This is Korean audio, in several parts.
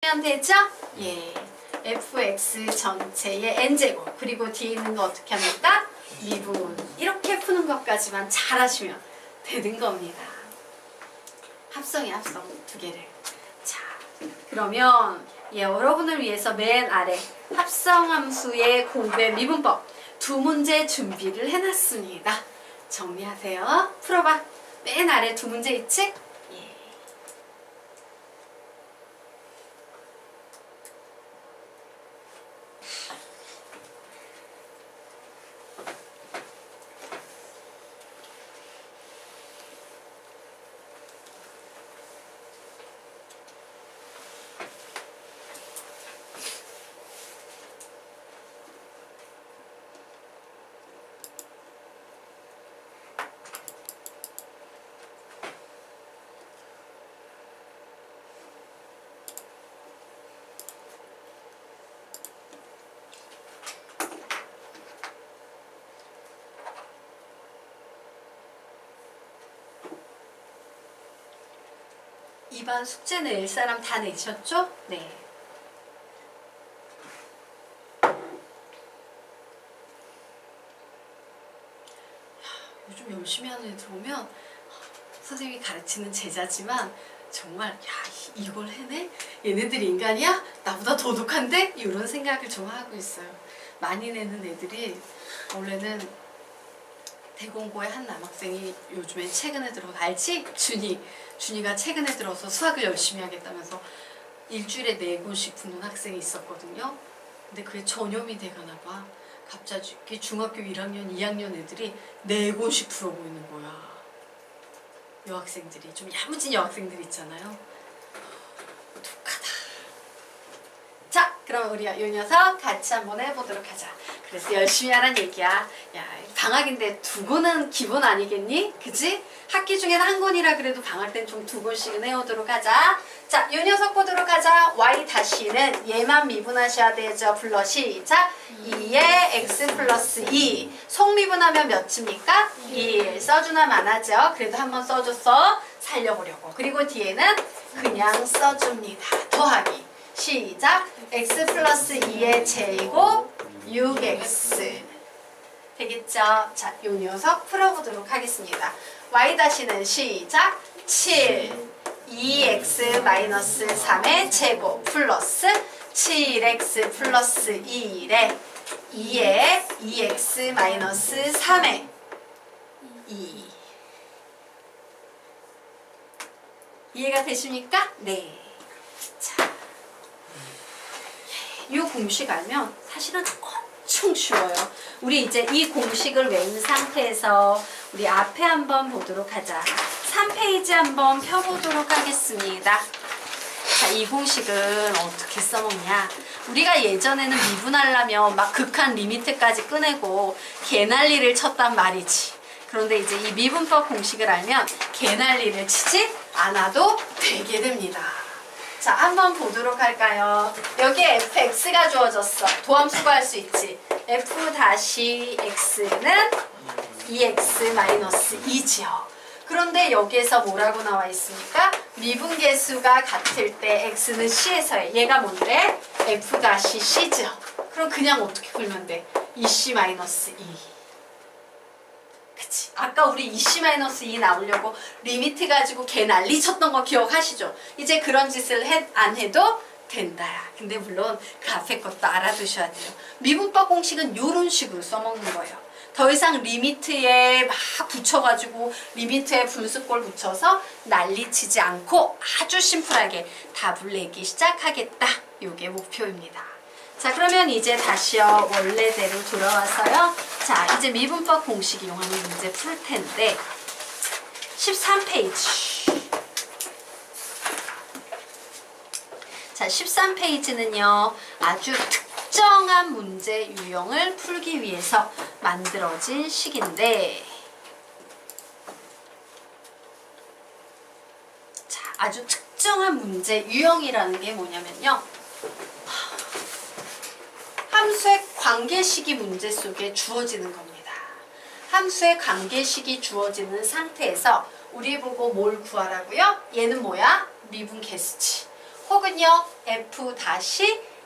하면 되죠? 예. fx 전체의 n제곱 그리고 뒤에 있는 거 어떻게 합니까? 미분 이렇게 푸는 것까지만 잘 하시면 되는 겁니다. 합성이 합성 두 개를. 자, 그러면 여러분을 위해서 맨 아래 합성함수의 공부의 미분법 두 문제 준비를 해놨습니다. 정리하세요. 풀어봐. 맨 아래 두 문제 있지? 이번 숙제 낼 사람 다 내셨죠? 네. 요즘 열심히 하는 애들 오면 선생님이 가르치는 제자지만 정말 야 이걸 해내? 얘네들이 인간이야? 나보다 도둑한데? 이런 생각을 좀 하고 있어요. 많이 내는 애들이 원래는 대공고의 한 남학생이 요즘에 최근에 들어서 알지? 준이가 최근에 들어서 수학을 열심히 하겠다면서 일주일에 4권씩 푸는 학생이 있었거든요. 근데 그게 전염이 돼가나 봐. 갑자기 중학교 1학년, 2학년 애들이 4권씩 풀어보고 있는 거야. 여학생들이 좀 야무진 여학생들 있잖아요. 독하다. 자, 그럼 우리 이 녀석 같이 한번 해보도록 하자. 그래서 열심히 하란 얘기야. 야, 방학인데 2권은 기본 아니겠니? 그지? 학기 중에는 1권이라 그래도 방학 땐 좀 2권씩은 해오도록 하자. 자, 이 녀석 보도록 하자. y 다시는 얘만 미분하셔야 되죠. 불러 시작. 2에 x 플러스 2. 속미분하면 몇입니까? 1. 써주나 마나죠? 그래도 한번 써줬어. 살려보려고. 그리고 뒤에는 그냥 써줍니다. 더하기. 시작. x 플러스 2의 제곱 6x. 되겠죠? 자, 요 녀석 풀어보도록 하겠습니다. y-는 시작. 7. 2x-3의 제곱 플러스 7x 플러스 1에 2에 2x-3의 2. 이해가 되십니까? 네. 자, 이 공식 알면 사실은 엄청 쉬워요. 우리 이제 이 공식을 외운 상태에서 우리 앞에 한번 보도록 하자. 3페이지 한번 펴보도록 하겠습니다. 자, 이 공식은 어떻게 써먹냐. 우리가 예전에는 미분하려면 막 극한 리미트까지 꺼내고 개난리를 쳤단 말이지. 그런데 이제 이 미분법 공식을 알면 개난리를 치지 않아도 되게 됩니다. 자, 한번 보도록 할까요? 여기에 fx가 주어졌어. 도함수 구할 수 있지. f-x는 2x-2지요. 그런데 여기에서 뭐라고 나와 있습니까? 미분계수가 같을 때 x는 c에서의 얘가 뭔데? f-c죠. 그럼 그냥 어떻게 풀면 돼? 2c-2. 그치? 아까 우리 2c-2 나오려고 리미트 가지고 개 난리 쳤던 거 기억하시죠? 이제 그런 짓을 안 해도 된다야. 근데 물론 그 앞에 것도 알아두셔야 돼요. 미분법 공식은 이런 식으로 써먹는 거예요. 더 이상 리미트에 막 붙여가지고 리미트에 분수꼴 붙여서 난리치지 않고 아주 심플하게 답을 내기 시작하겠다. 요게 목표입니다. 자, 그러면 이제 다시요 원래대로 돌아와서요. 자, 이제 미분법 공식 이용하는 문제 풀 텐데 13페이지. 자, 13페이지는요 아주 특정한 문제 유형을 풀기 위해서 만들어진 식인데, 자, 아주 특정한 문제 유형이라는 게 뭐냐면요, 함수의 관계식이 문제 속에 주어지는 겁니다. 함수의 관계식이 주어지는 상태에서 우리 보고 뭘 구하라고요? 얘는 뭐야? 미분계수치. 혹은요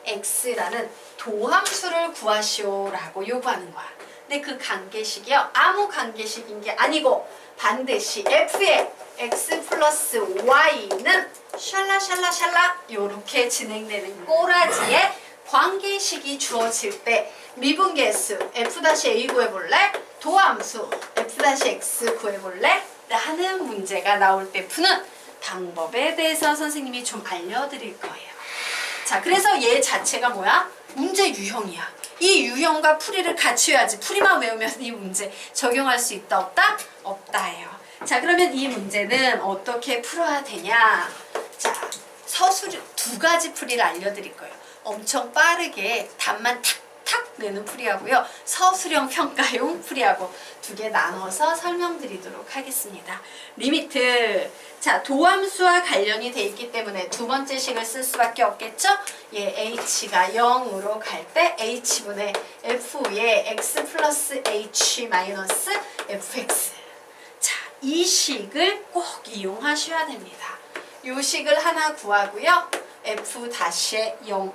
f-x라는 도함수를 구하시오라고 요구하는 거야. 근데 그 관계식이요 아무 관계식인 게 아니고 반드시 f의 x 플러스 y는 샬라샬라샬라 요렇게 진행되는 꼬라지의 관계식이 주어질 때 미분계수 f-a 구해볼래? 도함수 f-x 구해볼래? 라는 문제가 나올 때 푸는 방법에 대해서 선생님이 좀 알려드릴 거예요. 자, 그래서 얘 자체가 뭐야? 문제 유형이야. 이 유형과 풀이를 같이 해야지. 풀이만 외우면 이 문제 적용할 수 있다 없다? 없다예요. 자, 그러면 이 문제는 어떻게 풀어야 되냐? 자, 서술이 두 가지 풀이를 알려드릴 거예요. 엄청 빠르게 답만 탁탁 내는 풀이하고요. 서술형 평가용 풀이하고 두 개 나눠서 설명드리도록 하겠습니다. 리미트. 자, 도함수와 관련이 돼 있기 때문에 두 번째 식을 쓸 수밖에 없겠죠? 예, h가 0으로 갈 때 h분의 f의 x 플러스 h 마이너스 fx. 자, 이 식을 꼭 이용하셔야 됩니다. 요 식을 하나 구하고요. f-0,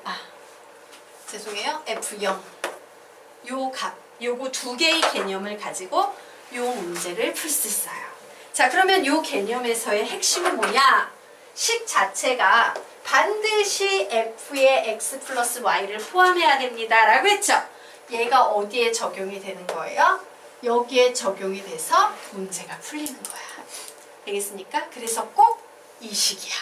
죄송해요. f0. 요 값, 요거 두 개의 개념을 가지고 요 문제를 풀 수 있어요. 자, 그러면 요 개념에서의 핵심은 뭐냐? 식 자체가 반드시 f의 x 플러스 y를 포함해야 됩니다. 라고 했죠? 얘가 어디에 적용이 되는 거예요? 여기에 적용이 돼서 문제가 풀리는 거야. 되겠습니까? 그래서 꼭 이 식이야.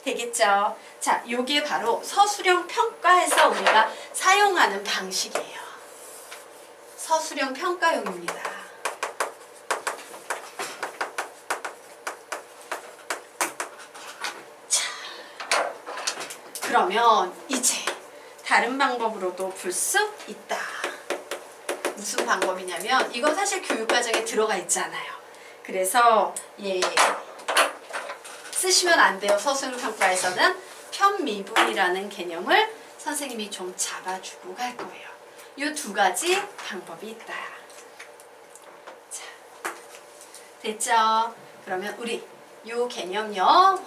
되겠죠? 자, 요게 바로 서술형 평가에서 우리가 사용하는 방식이에요. 서술형 평가용입니다. 자, 그러면 이제 다른 방법으로도 풀 수 있다. 무슨 방법이냐면 이건 사실 교육과정에 들어가 있잖아요. 그래서 쓰시면 안 돼요. 서술형 평가에서는 편미분이라는 개념을 선생님이 좀 잡아주고 갈 거예요. 이 두 가지 방법이 있다. 자, 됐죠? 그러면 우리 이 개념요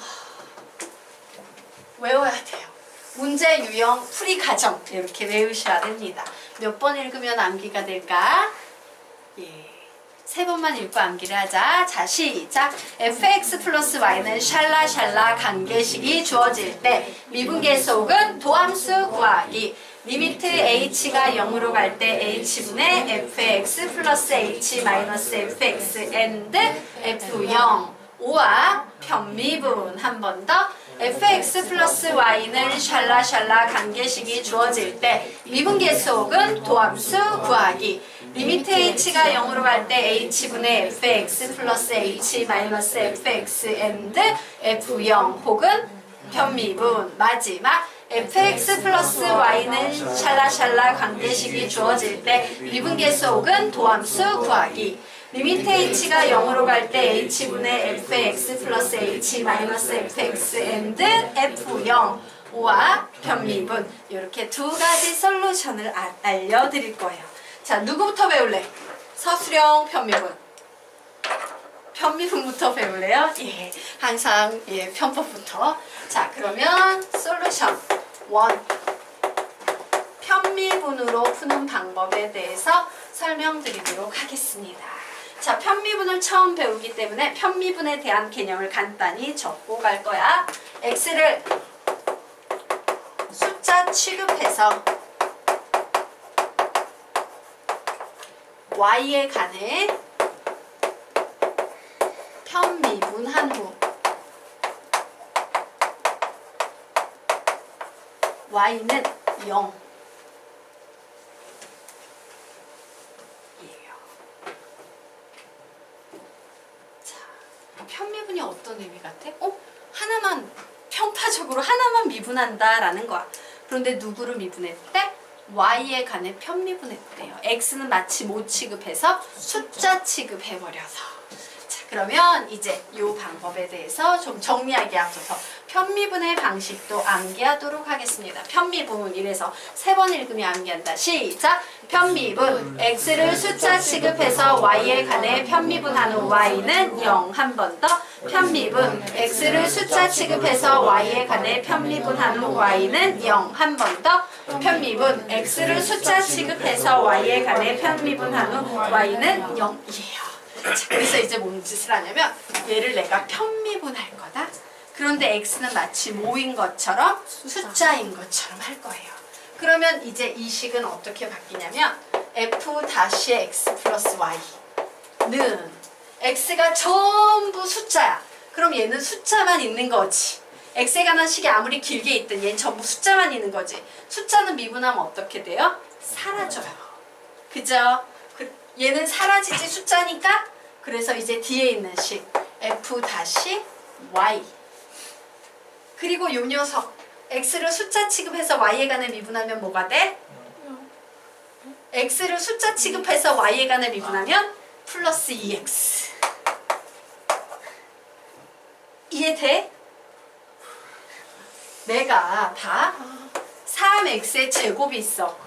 외워야 돼요. 문제 유형 풀이 과정 이렇게 외우셔야 됩니다. 몇 번 읽으면 암기가 될까? 예. 3번만 읽고 암기를 하자. 자, 시작. fx 플러스 y는 샬라샬라 관계식이 주어질 때 미분계수 혹은 도함수 구하기. 리미트 h가 0으로 갈 때 h분의 fx 플러스 h 마이너스 fx and f0 5와 편미분. 한 번 더. fx 플러스 y는 샬라샬라 관계식이 주어질 때 미분계수 혹은 도함수 구하기. 리미트 h가 0으로 갈 때 h분의 fx 플러스 h 마이너스 fx and f0 혹은 편미분. 마지막 fx 플러스 y는 샬라샬라 관계식이 주어질 때 미분계수 혹은 도함수 구하기. 리미트 h가 0으로 갈 때 h분의 fx 플러스 h 마이너스 fx and f0 5와 편미분. 이렇게 두 가지 솔루션을 알려드릴 거예요. 자, 누구부터 배울래? 서술형 편미분. 편미분부터 배울래요? 예, 항상 편법부터. 자, 그러면 솔루션 1. 편미분으로 푸는 방법에 대해서 설명드리도록 하겠습니다. 자, 편미분을 처음 배우기 때문에 편미분에 대한 개념을 간단히 적고 갈 거야. x를 숫자 취급해서 y에 관해 편미분한 후 y는 0 이에요. 자, 편미분이 어떤 의미 같아? 하나만 평파적으로 하나만 미분한다 라는 거야. 그런데 누구를 미분했대? y에 관해 편미분했대요. x는 마치 못 취급해서 숫자 취급해버려서. 자, 그러면 이제 이 방법에 대해서 좀 정리하기 앞서서 편미분의 방식도 암기하도록 하겠습니다. 편미분 이래서 3번 읽으면 암기한다. 시작! 편미분 x를 숫자 취급해서 y에 관해 편미분하는 y는 0. 한 번 더. 편미분 x를 숫자 취급해서 y에 관해 편미분하는 y는 0. 한 번 더. 편미분 x를 숫자 취급해서 y에 관해 편미분하는 y는 0이에요. 자, 그래서 이제 뭔 짓을 하냐면 얘를 내가 편미분할 거다. 그런데 x는 마치 모인 것처럼 숫자인 것처럼 할 거예요. 그러면 이제 이 식은 어떻게 바뀌냐면 f-x 플러스 y는 x가 전부 숫자야. 그럼 얘는 숫자만 있는 거지. x에 관한 식이 아무리 길게 있든 얘는 전부 숫자만 있는 거지. 숫자는 미분하면 어떻게 돼요? 사라져요. 그죠? 얘는 사라지지 숫자니까. 그래서 이제 뒤에 있는 식 f-y. 그리고 요 녀석 x를 숫자 취급해서 y에 관해 미분하면 뭐가 돼? x를 숫자 취급해서 y에 관해 미분하면 플러스 2x. 이해돼? 내가 봐. 3x의 제곱이 있어.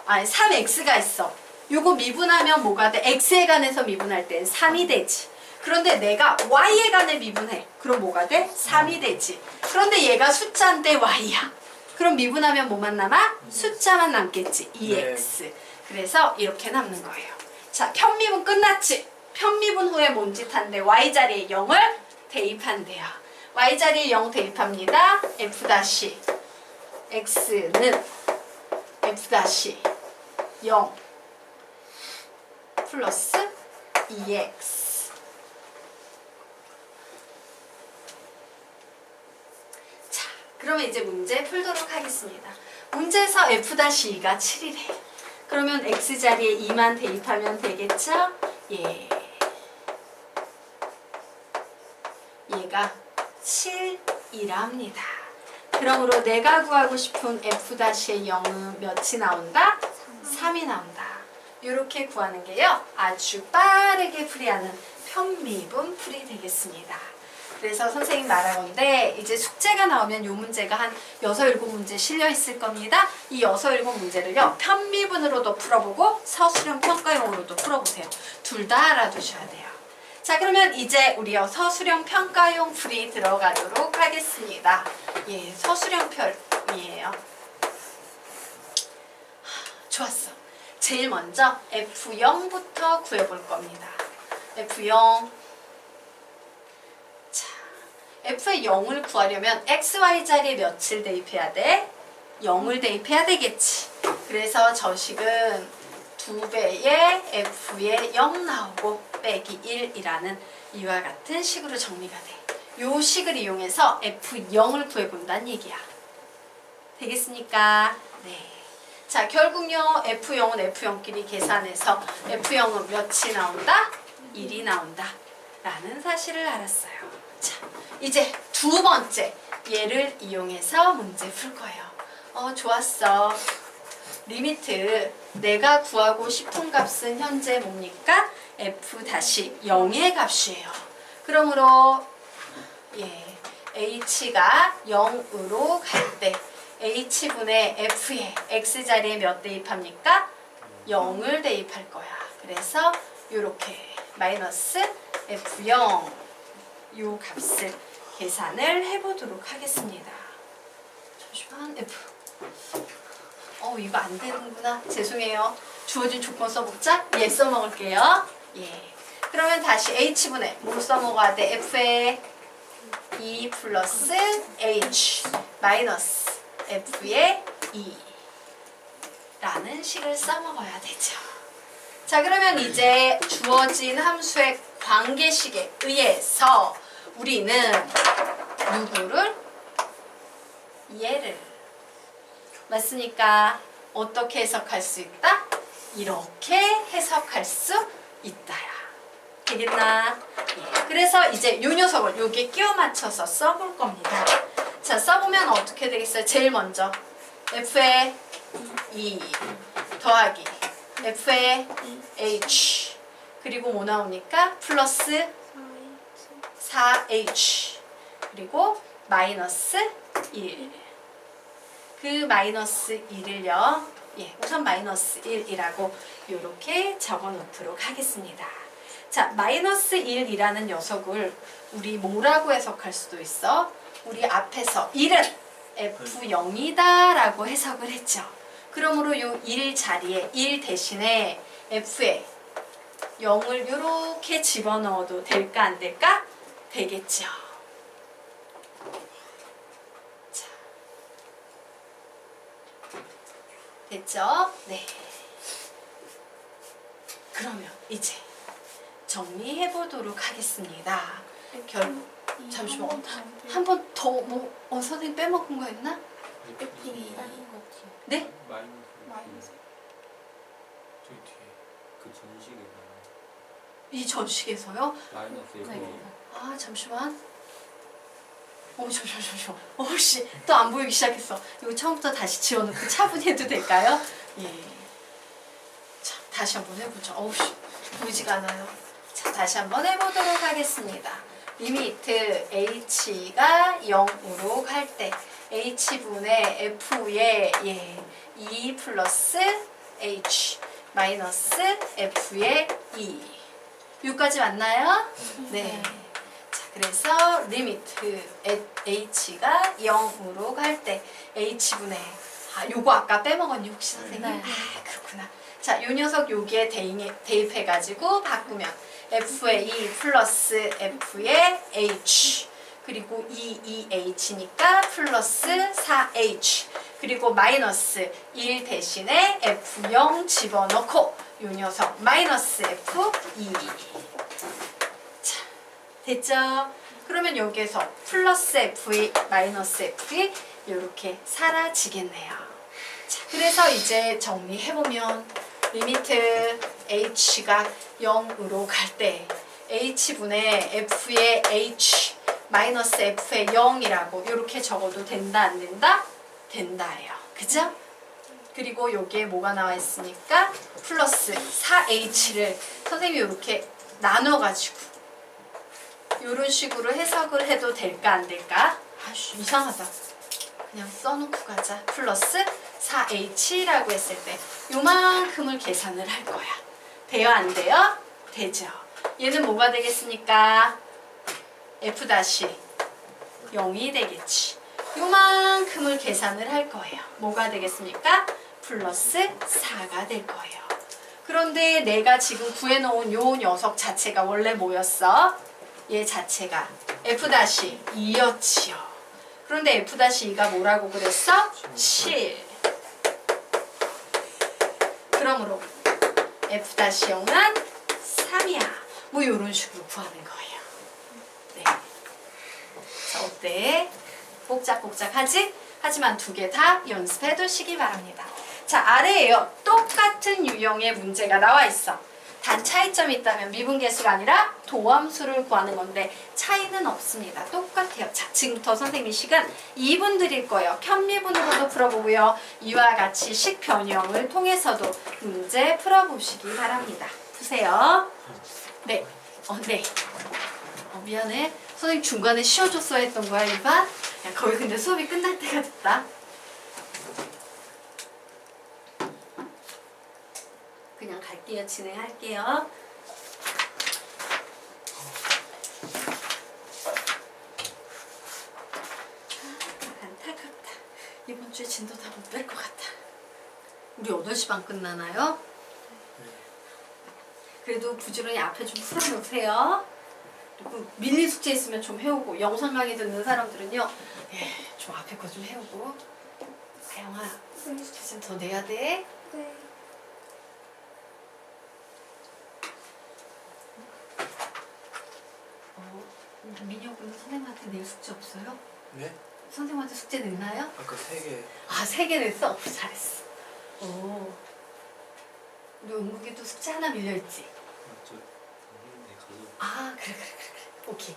아니 3x가 있어. 요거 미분하면 뭐가 돼? x에 관해서 미분할 땐 3이 되지. 그런데 내가 y에 관해 미분해. 그럼 뭐가 돼? 3이 되지. 그런데 얘가 숫자인데 y야. 그럼 미분하면 뭐만 남아? 숫자만 남겠지. 2x. 그래서 이렇게 남는 거예요. 자, 편미분 끝났지? 편미분 후에 뭔 짓 한대? y자리에 0을 대입한대요. y자리에 0 대입합니다. f-x는 f-0 플러스 2x. 자, 그러면 이제 문제 풀도록 하겠습니다. 문제에서 f-2가 7이래. 그러면 x자리에 2만 대입하면 되겠죠? 예. 얘가 7이랍니다. 그러므로 내가 구하고 싶은 f-의 0은 몇이 나온다? 3이 나온다. 이렇게 구하는 게요. 아주 빠르게 풀이하는 편미분 풀이 되겠습니다. 그래서 선생님 말하건대 이제 숙제가 나오면 이 문제가 한 6, 7문제 실려 있을 겁니다. 이 6, 7문제를요. 편미분으로도 풀어보고 서술형 평가용으로도 풀어보세요. 둘 다 알아두셔야 돼요. 자, 그러면 이제 우리요 서술형 평가용 풀이 들어가도록 하겠습니다. 예, 서술형 편이에요. 좋았어. 제일 먼저 F0부터 구해볼 겁니다. F0. 자, F의 0을 구하려면 XY 자리에 몇을 대입해야 돼? 0을 대입해야 되겠지. 그래서 저 식은 2배의 F에 0 나오고 빼기 1이라는 이와 같은 식으로 정리가 돼. 요 식을 이용해서 F0을 구해본다는 얘기야. 되겠습니까? 네. 자, 결국요 F0은 F0끼리 계산해서 F0은 몇이 나온다? 1이 나온다 라는 사실을 알았어요. 자, 이제 두 번째 얘를 이용해서 문제 풀 거예요. 좋았어. 리미트 내가 구하고 싶은 값은 현재 뭡니까? F-0의 값이에요. 그러므로 예, H가 0으로 갈 때 H분의 F에 X자리에 몇 대입합니까? 0을 대입할 거야. 그래서 이렇게 마이너스 F0 요 값을 계산을 해보도록 하겠습니다. 잠시만 F 이거 안 되는구나. 죄송해요. 주어진 조건 써먹자? 예, 써먹을게요. 예. 그러면 다시 H분의 뭘 써먹어야 돼? F에 2 플러스 H 마이너스 F의 2 라는 식을 써먹어야 되죠. 자, 그러면 이제 주어진 함수의 관계식에 의해서 우리는 누구를? 얘를 맞습니까? 어떻게 해석할 수 있다? 이렇게 해석할 수 있다야. 되겠나? 예. 그래서 이제 요 녀석을 여기에 끼워 맞춰서 써볼 겁니다. 자, 써보면 어떻게 되겠어요? 제일 먼저 F의 2 더하기 F의 H 그리고 뭐 나오니까 플러스 4H 그리고 마이너스 1. 그 마이너스 1을요. 예, 우선 마이너스 1이라고 이렇게 적어 놓도록 하겠습니다. 자, 마이너스 1이라는 녀석을 우리 뭐라고 해석할 수도 있어? 우리 앞에서 1은 F0이다 라고 해석을 했죠. 그러므로 요 1 자리에 1 대신에 F에 0을 이렇게 집어넣어도 될까 안 될까? 되겠죠. 자, 됐죠? 네. 그러면 이제 정리해 보도록 하겠습니다. 잠시만, 한 번 더 뭐 선생님 빼먹은 거 있나? 네? 마이너스 저기 뒤에 그 전식에서 이 전식에서요? 마이너스 네. 아, 잠시만. 잠시만. 씨, 또 안 보이기 시작했어. 이거 처음부터 다시 지워놓고 차분히 해도 될까요? 예. 자, 다시 한번 해보죠. 씨, 보이지가 않아요. 자, 다시 한번 해보도록 하겠습니다. 리미트 h가 0으로 갈 때 h분의 f의 2 플러스 h 마이너스 f의 2 여기까지 맞나요? 네. 자, 그래서 리미트 h가 0으로 갈 때 h분의 요거 아까 빼먹었니 혹시 선생님? 네. 그렇구나. 자, 요 녀석 여기에 대입해가지고 바꾸면 f의 2 플러스 f의 h 그리고 2h니까 플러스 4h 그리고 마이너스 1 대신에 f0 집어넣고 요 녀석 마이너스 f2 자, 됐죠? 그러면 여기에서 플러스 f의 마이너스 f의 이렇게 사라지겠네요. 자, 그래서 이제 정리해보면 리미트 h가 0으로 갈 때 h분의 f의 h 마이너스 f의 0이라고 이렇게 적어도 된다 안 된다? 된다예요. 그죠? 그리고 여기에 뭐가 나와 있으니까 플러스 4h를 선생님이 이렇게 나눠가지고 이런 식으로 해석을 해도 될까 안 될까? 이상하다. 그냥 써놓고 가자. 플러스 4h라고 했을 때 요만큼을 계산을 할 거야. 돼요? 안 돼요? 되죠. 얘는 뭐가 되겠습니까? f-0이 되겠지. 요만큼을 계산을 할 거예요. 뭐가 되겠습니까? 플러스 4가 될 거예요. 그런데 내가 지금 구해놓은 요 녀석 자체가 원래 뭐였어? 얘 자체가 f-2였지요. 그런데 f-2가 뭐라고 그랬어? 7. 그러므로 f-0은 3이야. 뭐 이런 식으로 구하는 거예요. 네. 자, 어때? 복잡복잡하지? 하지만 두 개 다 연습해 두시기 바랍니다. 자, 아래에요. 똑같은 유형의 문제가 나와 있어. 단 차이점이 있다면 미분계수가 아니라 도함수를 구하는 건데 차이는 없습니다. 똑같아요. 자, 지금부터 선생님이 시간 2분 드릴 거예요. 현미분으로도 풀어보고요. 이와 같이 식변형을 통해서도 문제 풀어보시기 바랍니다. 푸세요. 네. 네. 미안해. 선생님 중간에 쉬어줬어야 했던 거야, 이반? 야, 거의 근데 수업이 끝날 때가 됐다. 그냥 갈게요. 진행할게요. 안타깝다. 이번 주에 진도 다 못 뺄 것 같아. 우리 8시 반 끝나나요? 그래도 부지런히 앞에 좀 풀어놓으세요. 그리고 밀린 숙제 있으면 좀 해오고 영상 강의 듣는 사람들은요. 좀 앞에 거 좀 해오고. 아영아, 숙제 좀 더 내야 돼. 네. 민혁은 선생님한테 낼 숙제 없어요? 네? 선생님한테 숙제 냈나요? 아까 3개. 아, 3개 냈어? 잘했어. 우리 은국이도 숙제 하나 밀려있지? 맞죠? 네, 가서. 아, 그래. 오케이.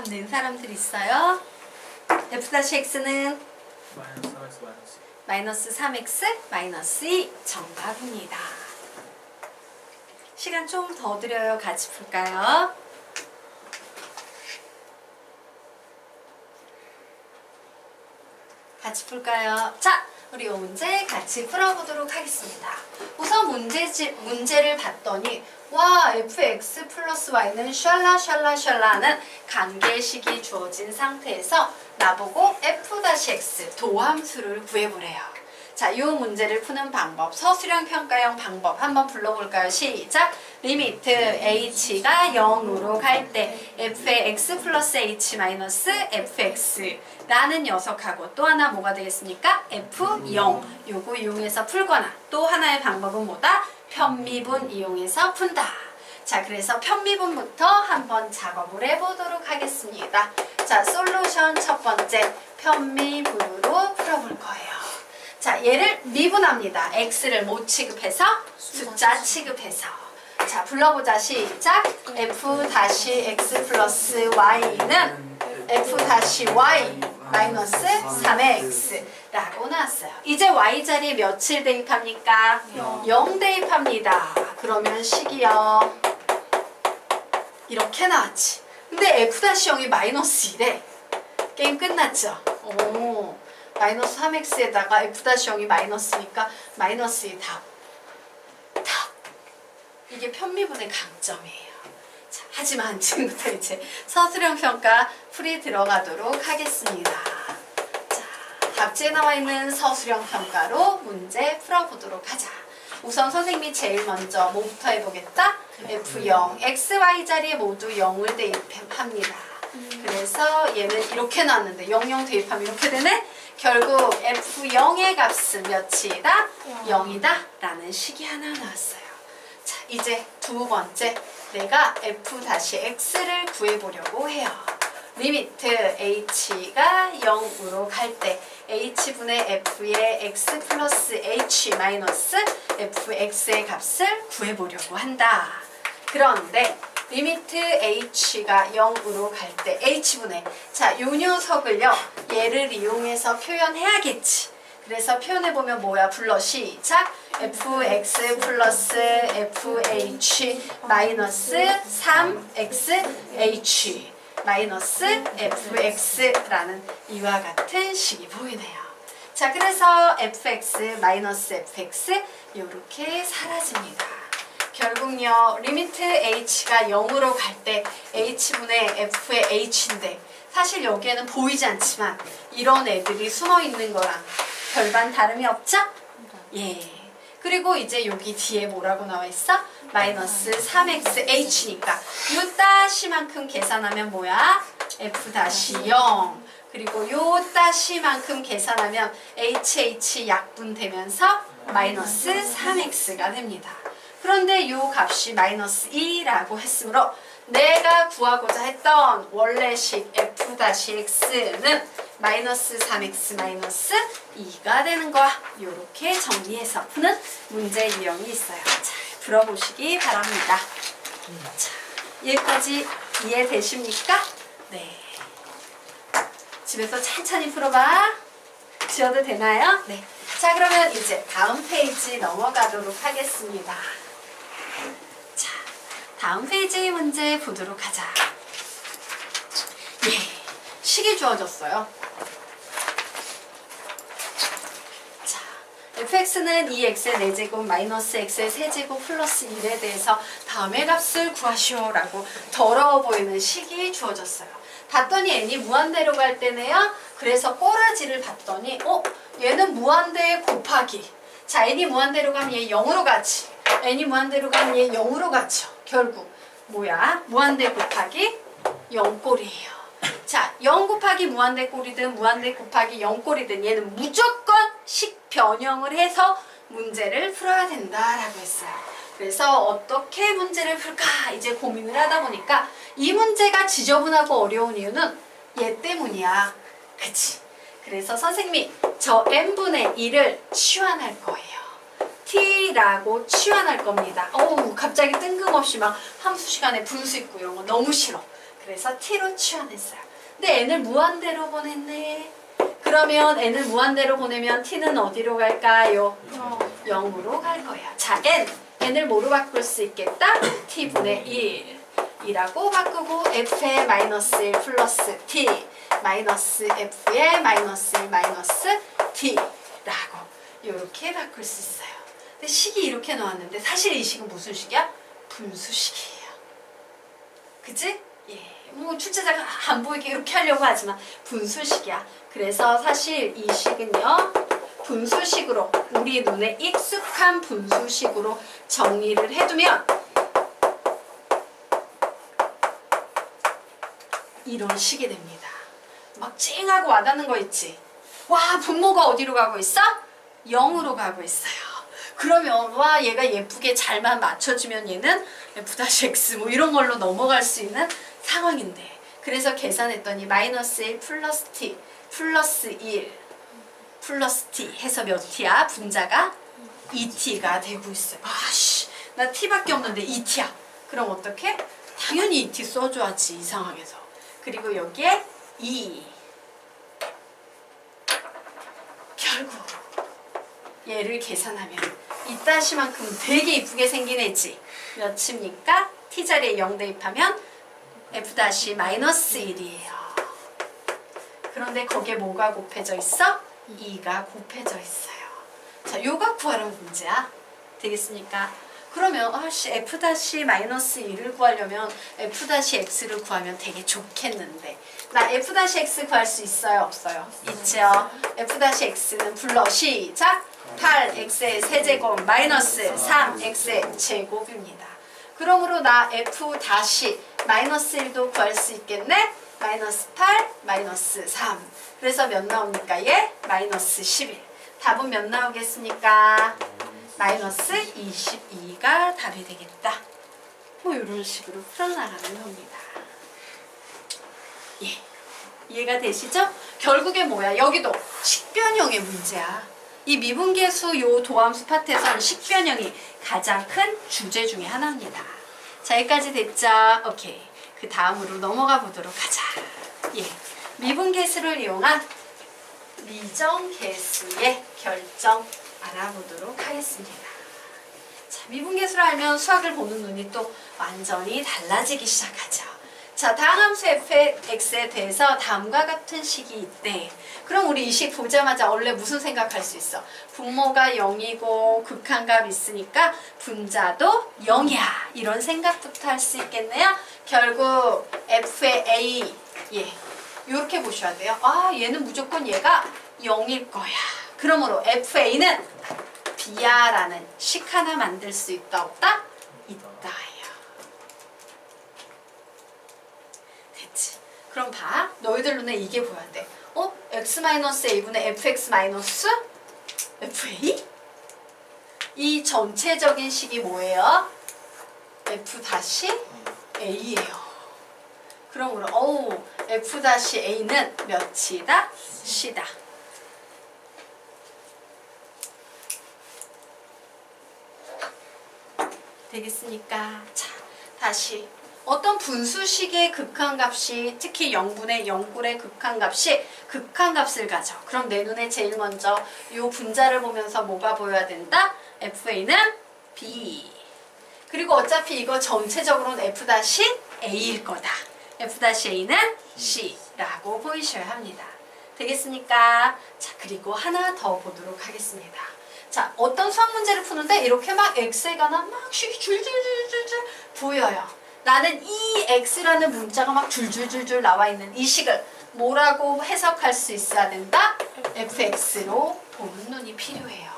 답 낸 사람들 있어요? f-x는 마이너스 3x 마이너스 마이너스 3x 마이너스 2 정답입니다. 시간 좀 더 드려요. 같이 풀까요? 같이 풀까요? 자, 우리 이 문제 같이 풀어보도록 하겠습니다. 우선 문제를 봤더니 와, fx 플러스 y는 샬라샬라샬라는 관계식이 주어진 상태에서 나보고 f-x 도함수를 구해보래요. 자, 이 문제를 푸는 방법, 서술형 평가형 방법 한번 불러볼까요? 시작! 리미트 h가 0으로 갈 때 f의 x 플러스 h 마이너스 fx 라는 녀석하고 또 하나 뭐가 되겠습니까? f0 요거 이용해서 풀거나 또 하나의 방법은 뭐다? 편미분 이용해서 푼다. 자, 그래서 편미분부터 한번 작업을 해보도록 하겠습니다. 자, 솔루션 첫 번째 편미분으로 풀어볼 거예요. 자, 얘를 미분합니다. x를 뭐 취급해서? 숫자 취급해서. 자, 불러보자. 시작. f-x 플러스 y는 f-y 마이너스 3x 라고 나왔어요. 이제 y 자리에 며칠 대입합니까? 0 대입합니다. 그러면 식이요. 이렇게 나왔지. 근데 f-0이 마이너스 1에 게임 끝났죠? 오, 마이너스 3x에다가 f-0이 마이너스니까 마이너스 2 답. 이게 편미분의 강점이에요. 자, 하지만 지금부터 이제 서술형 평가 풀이 들어가도록 하겠습니다. 자, 답지에 나와 있는 서술형 평가로 문제 풀어보도록 하자. 우선 선생님이 제일 먼저 뭐부터 해보겠다? F0, X, Y 자리에 모두 0을 대입합니다. 그래서 얘는 이렇게 나왔는데 0, 0 대입하면 이렇게 되네? 결국 F0의 값은 몇이다? 0이다? 라는 식이 하나 나왔어요. 자, 이제 두 번째, 내가 f-x를 구해보려고 해요. 리미트 h가 0으로 갈 때 h분의 f의 x 플러스 h 마이너스 fx의 값을 구해보려고 한다. 그런데 리미트 h가 0으로 갈 때 h분의, 자, 요 녀석을요 얘를 이용해서 표현해야겠지. 그래서 표현해보면 뭐야? 불러. 시작! fx 플러스 fh 마이너스 3xh 마이너스 fx라는 이와 같은 식이 보이네요. 자, 그래서 fx 마이너스 fx 이렇게 사라집니다. 결국요 리미트 h가 0으로 갈 때 h분의 f의 h인데 사실 여기에는 보이지 않지만 이런 애들이 숨어있는 거랑 별반 다름이 없죠? 예. 그리고 이제 여기 뒤에 뭐라고 나와 있어? 마이너스 3xh니까 요 따시만큼 계산하면 뭐야? f-0. 그리고 요 따시만큼 계산하면 hh 약분되면서 마이너스 3x가 됩니다. 그런데 요 값이 마이너스 2라고 했으므로 내가 구하고자 했던 원래식 f-x는 마이너스 3x 마이너스 2가 되는 거야. 이렇게 정리해서 푸는 문제 유형이 있어요. 자, 풀어보시기 바랍니다. 자, 여기까지 이해되십니까? 네. 집에서 천천히 풀어봐. 지워도 되나요? 네. 자, 그러면 이제 다음 페이지 넘어가도록 하겠습니다. 자, 다음 페이지 문제 보도록 하자. 예, 식이 주어졌어요. 자, fx는 2x의 4제곱 마이너스 x의 세제곱 플러스 1에 대해서 다음의 값을 구하시오 라고 더러워 보이는 식이 주어졌어요. 봤더니 n이 무한대로 갈 때네요. 그래서 꼬라지를 봤더니 얘는 무한대 곱하기. 자, n이 무한대로 가면 얘 0으로 가지. n이 무한대로 가면 얘 0으로 가죠. 결국 뭐야? 무한대 곱하기 0꼴이에요. 자, 0 곱하기 무한대 꼴이든 무한대 곱하기 0꼴이든 얘는 무조건 식 변형을 해서 문제를 풀어야 된다라고 했어요. 그래서 어떻게 문제를 풀까 이제 고민을 하다 보니까 이 문제가 지저분하고 어려운 이유는 얘 때문이야. 그치? 그래서 선생님이 저 n분의 1을 치환할 거예요. t라고 치환할 겁니다. 어우, 갑자기 뜬금없이 막 함수 시간에 분수 있고 이런 거 너무 싫어. 그래서 t로 치환했어요. 근데 n을 무한대로 보냈네. 그러면 n을 무한대로 보내면 t는 어디로 갈까요? 0으로 갈 거야. 자, n을 뭐로 바꿀 수 있겠다? t분의 1이라고 바꾸고 f의 마이너스 1 플러스 t 마이너스 f의 마이너스 1 마이너스 t라고 이렇게 바꿀 수 있어요. 근데 식이 이렇게 나왔는데 사실 이 식은 무슨 식이야? 분수식이에요. 그치? 예. 뭐 출제자가 안 보이게 이렇게 하려고 하지만 분수식이야. 그래서 사실 이 식은요. 분수식으로 우리 눈에 익숙한 분수식으로 정리를 해두면 이런 식이 됩니다. 막 찡하고 와닿는 거 있지? 와, 분모가 어디로 가고 있어? 0으로 가고 있어요. 그러면 와, 얘가 예쁘게 잘만 맞춰주면 얘는 f-x 뭐 이런 걸로 넘어갈 수 있는 상황인데, 그래서 계산했더니 마이너스 1 플러스 t 플러스 1 플러스 t 해서 몇 t야? 분자가 2t가 되고 있어요. 아씨, 나 t밖에 없는데 2t야. 그럼 어떻게? 당연히 2t 써줘야지, 이 상황에서. 그리고 여기에 2. 결국 얘를 계산하면 이따시만큼 되게 이쁘게 생긴 애지. 몇입니까? t자리에 0 대입하면 f--1이에요. 그런데 거기에 뭐가 곱해져 있어? 2가 곱해져 있어요. 자, 요가 구하라는 문제야. 되겠습니까? 그러면 f--1을 구하려면 f-x를 구하면 되게 좋겠는데, 나 f-x 구할 수 있어요? 없어요? 있죠. f-x는 불러. 시작! 8x의 세제곱 마이너스 3x의 제곱입니다. 그러므로 나 f-1도 구할 수 있겠네? 마이너스 8, 마이너스 3. 그래서 몇 나옵니까? 얘? 마이너스 11. 답은 몇 나오겠습니까? 마이너스 22가 답이 되겠다. 뭐 이런 식으로 풀어나가는 겁니다. 예, 이해가 되시죠? 결국에 뭐야? 여기도 식변형의 문제야. 이 미분계수 요 도함수 파트에서는 식변형이 가장 큰 주제 중에 하나입니다. 자, 여기까지 됐죠? 오케이. 그 다음으로 넘어가 보도록 하자. 예, 미분계수를 이용한 미정계수의 결정 알아보도록 하겠습니다. 자, 미분계수를 알면 수학을 보는 눈이 또 완전히 달라지기 시작하죠. 자, 다음 함수 fx에 대해서 다음과 같은 식이 있대. 그럼 우리 이 식 보자마자 원래 무슨 생각할 수 있어? 분모가 0이고 극한값 있으니까 분자도 0이야. 이런 생각부터 할 수 있겠네요. 결국 f의 a, 예, 이렇게 보셔야 돼요. 아, 얘는 무조건 얘가 0일 거야. 그러므로 fa는 b야 라는 식 하나 만들 수 있다 없다? 있다예요. 됐지? 그럼 봐. 너희들 눈에 이게 보여야 돼. x-a분의 fx-fa? 이 전체적인 식이 뭐예요? f-a예요. 그러므로 f-a는 몇이다? c다. 되겠습니까? 자, 다시 어떤 분수식의 극한값이, 특히 0분의 0굴의 극한값이 극한값을 가져. 그럼 내 눈에 제일 먼저 이 분자를 보면서 뭐가 보여야 된다? fa는 b. 그리고 어차피 이거 전체적으로는 f-a일 거다. f-a는 c라고 보이셔야 합니다. 되겠습니까? 자, 그리고 하나 더 보도록 하겠습니다. 자, 어떤 수학 문제를 푸는데 이렇게 막 x에 관한 막 식이 줄줄줄줄줄 보여요. 나는 이 x라는 문자가 막 줄줄줄줄 나와 있는 이 식을 뭐라고 해석할 수 있어야 된다? fx로 보는 눈이 필요해요.